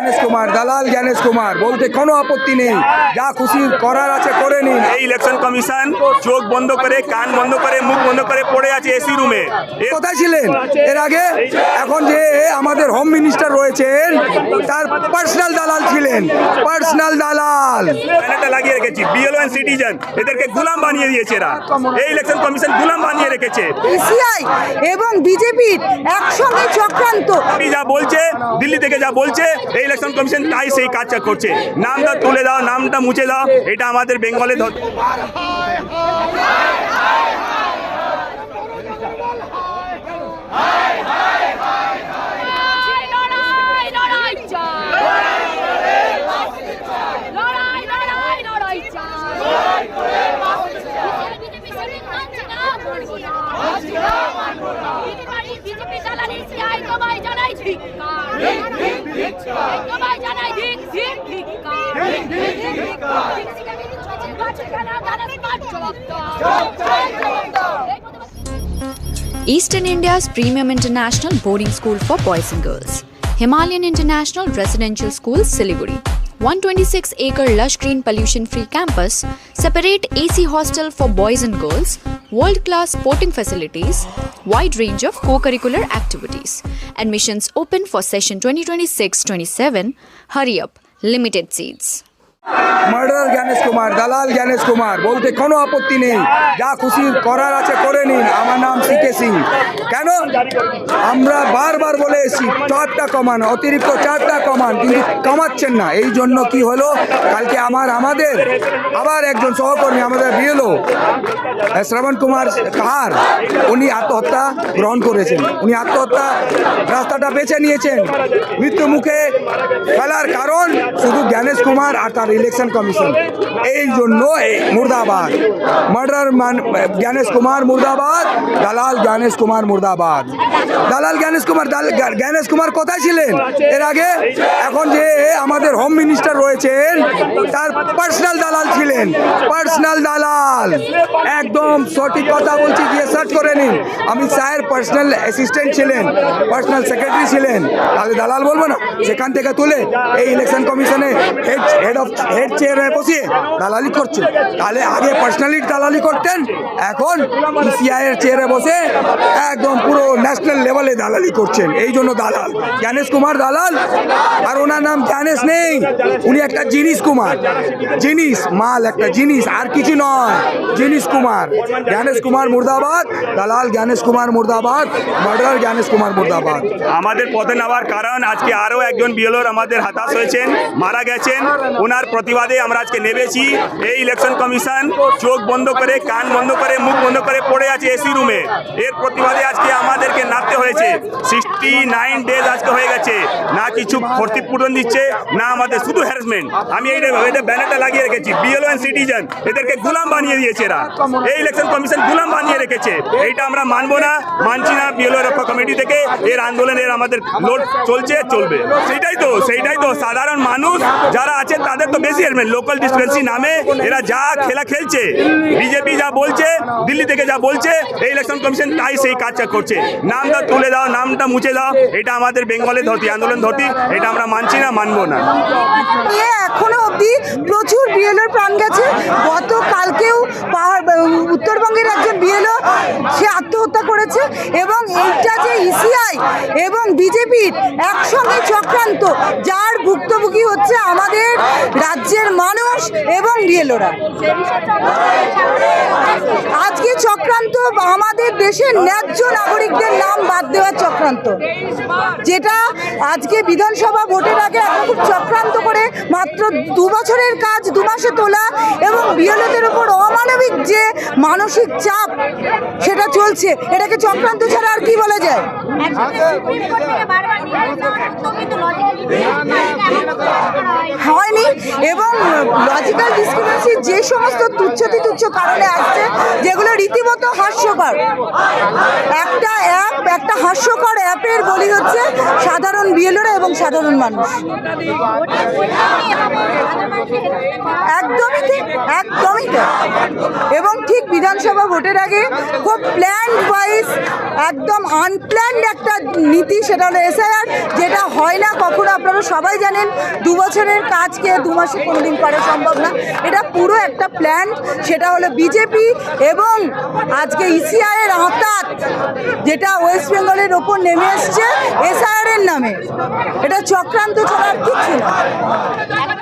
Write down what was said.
জ্ঞানেশ কুমার, দালাল জ্ঞানেশ কুমার, বলতে কোনো আপত্তি নেই, যা খুশি করার আছে করে নিন। এই ইলেকশন কমিশন চোখ বন্ধ করে, কান বন্ধ করে, মুখ বন্ধ করে পড়ে আছে এসি রুমে। কোথায় ছিলেন এর আগে? এখন যে আমাদের হোম মিনিস্টার রয়েছেন তার পার্সোনাল দালাল ছিলেন, পার্সোনাল দালাল। ব্যানারটা লাগিয়ে রেখেছি, বিএলও এন্ড সিটিজেন, এদেরকে গুলাম বানিয়ে দিয়েছে এরা। এই ইলেকশন কমিশন গুলাম বানিয়ে রেখেছে। ইসিআই এবং বিজেপির একসঙ্গে চক্রান্ত। যা বলছে, দিল্লি থেকে যা বলছে, এই ইলেকশন কমিশন তাই সেই কাজটা করছে। নামটা তুলে দাও, নামটা মুছে দাও, এটা আমাদের বেঙ্গলে Eastern India's premium international boarding school for boys and girls. Himalayan International Residential School, Siliguri. 126-acre lush green pollution-free campus, separate AC hostel for boys and girls, world-class sporting facilities, wide range of co-curricular activities. Admissions open for session 2026-27. Hurry up, limited seats. Murder Gyanesh Kumar, দালাল জ্ঞানেশ কুমার, বলতে কোনো আপত্তি নেই, যা খুশি করার আছে করে নিন। আমার নাম সিকে সিং। কেন? আমরা বারবার বলে এসেছি চারটা কমান, অতিরিক্ত চারটা কমান, কিন্তু কমাচ্ছেন না। এই জন্য কি হলো, কালকে আমাদের আবার একজন সহকর্মী, আমাদের বিএলও শ্রবণ কুমার কাহার, উনি আত্মহত্যা গ্রহণ করেছেন। উনি আত্মহত্যা রাস্তাটা বেছে নিয়েছেন। মৃত্যু মুখে ফেলার কারণ শুধু জ্ঞানেশ কুমার আর তার ইলেকশন কমিশন। এই জন্য মুর্দাবাদ, মার্ডার জ্ঞানেশ কুমার মুর্দাবাদ, দালাল জ্ঞানেশ কুমার মুর্দাবাদ। দালাল জ্ঞানেশ কুমার, জ্ঞানেশ কুমার কোথায় ছিলেন এর আগে? এখন যে আমাদের হোম মিনিস্টার রয়েছেন তার পার্সোনাল দালাল ছিলেন, পার্সোনাল দালাল। একদম সঠিক কথা বলছি, গিয়ে সার্চ করে নিন। অমিত শাহের পার্সোনাল অ্যাসিস্ট্যান্ট ছিলেন, পার্সোনাল সেক্রেটারি ছিলেন। তাহলে দালাল বলবো না? সেখান থেকে তুলে এই ইলেকশন কমিশনে হেড চেয়ারে বসিয়ে দালালি করছেন। তাহলে আগে পার্সোনালি দালালি করতেন, এখন ইসিআই এর চেয়ারে বসে একদম পুরো ন্যাশনাল লেভেলে দালালি করছেন। এই জন্য দালাল জ্ঞানেশ কুমার দালাল। আর ওনার নাম জ্ঞানেশ নেই, উনি একটা জিনিস কুমার, জিনিস মাল, একটা জিনিস, আর কিছু নয়। জিনিস কুমার, জ্ঞানেশ কুমার মুর্দাবাদ, দালাল জ্ঞানেশ কুমার মুর্দাবাদ, মার্ডার জ্ঞানেশ কুমার মুর্দাবাদ। আমাদের পথে নেওয়ার কারণ আজকে আরও একজন বিএলওর আমাদের হতাশ হয়েছেন, মারা গেছেন। ওনার প্রতিবাদে আমরা আজকে নেমেছি। এই ইলেকশন কমিশন চোখ বন্ধ করে, কান বন্ধ করে, মুখ বন্ধ করে পড়ে আছে এসি রুমে। এর প্রতিবাদে আজকে আমাদেরকে নামতে হয়েছে। 69 ডেজ আজকে হয়ে গেছে, না কিছু ক্ষতিপূরণ দিচ্ছে, না আমাদের শুধু হ্যারাসমেন্ট। আমি এটা ব্যানারটা লাগিয়ে রেখেছি, বিএলও এন্ড সিটিজেন, এদেরকে গুলাম বানিয়ে দিয়েছে এরা। এই ইলেকশন কমিশন গুলাম বানিয়ে রেখেছে। এইটা আমরা মানবো না, মানছি না। বিএলও রক্ষা কমিটি থেকে এর আন্দোলনের আমাদের লোড চলছে, চলবে। সেইটাই তো সাধারণ মানুষ যারা আছে তাদের তো বেশি হেলমেট। লোকাল ডিসপেন্সি নামে এরা যা খেলা খেলছে, বিজেপি যা বলছে, দিল্লি থেকে যা বলছে, এই ইলেকশন কমিশন তাই সেই কাজটা করছে। নামটা তুলে দাও, নামটা মুছে দাও, এটা আমাদের বেঙ্গলে ধরতি, আন্দোলন ধরতি। এটা আমরা মানছি না, মানবো না। এখনো অবধি প্রচুর বিএলওর প্রাণ গেছে। গতকালকেও উত্তরবঙ্গের একজন বিএলও সে আত্মহত্যা করেছে। এবং এইটা যে ইসিআই এবং বিজেপির একসঙ্গে চক্রান্ত, যার ভুক্তভোগী হচ্ছে আমাদের রাজ্যের মানুষ এবং বিএলওরা। আজকে চক্রান্ত আমাদের দেশের ন্যায্য নাগরিকদের নাম বাদ দেওয়ার চক্রান্ত, যেটা আজকে বিধানসভা ভোটের আগে খুব চক্রান্ত করে মাত্র 2 বছরের কাজ 2 মাসে তোলা, এবং বিএলওদের উপর অমানবিক যে মানসিক চাপ সেটা চলছে। এটাকে চক্রান্ত ছাড়া আর কি বলা যায়? হয়নি এবং লজিক্যাল ডিসক্রিপেন্সি যে সমস্ত তুচ্ছ কারণে আসছে যেগুলো রীতিমতো হাস্যকর। একটা হাস্যকর অ্যাপের বলি হচ্ছে সাধারণ বিএলওরা এবং সাধারণ মানুষ। একদমই ঠিক, একদমই ঠিক। এবং ঠিক বিধানসভা ভোটের আগে খুব প্ল্যান্ড ওয়াইজ, একদম আনপ্ল্যান্ড একটা নীতি, সেটা হলো এসআইআর, যেটা হয় না কখনো। আপনারা সবাই জানেন 2 বছরের কাজকে 2 মাসে কোনোদিন করা সম্ভব না। এটা পুরো একটা প্ল্যান, সেটা হলো বিজেপি এবং আজকে ইসিআই এর আঁতাত, যেটা ওয়েস্ট বেঙ্গলের ওপর নেমে এসছে এসআইআর এর নামে। এটা চক্রান্ত ছাড়া আর কিচ্ছু না।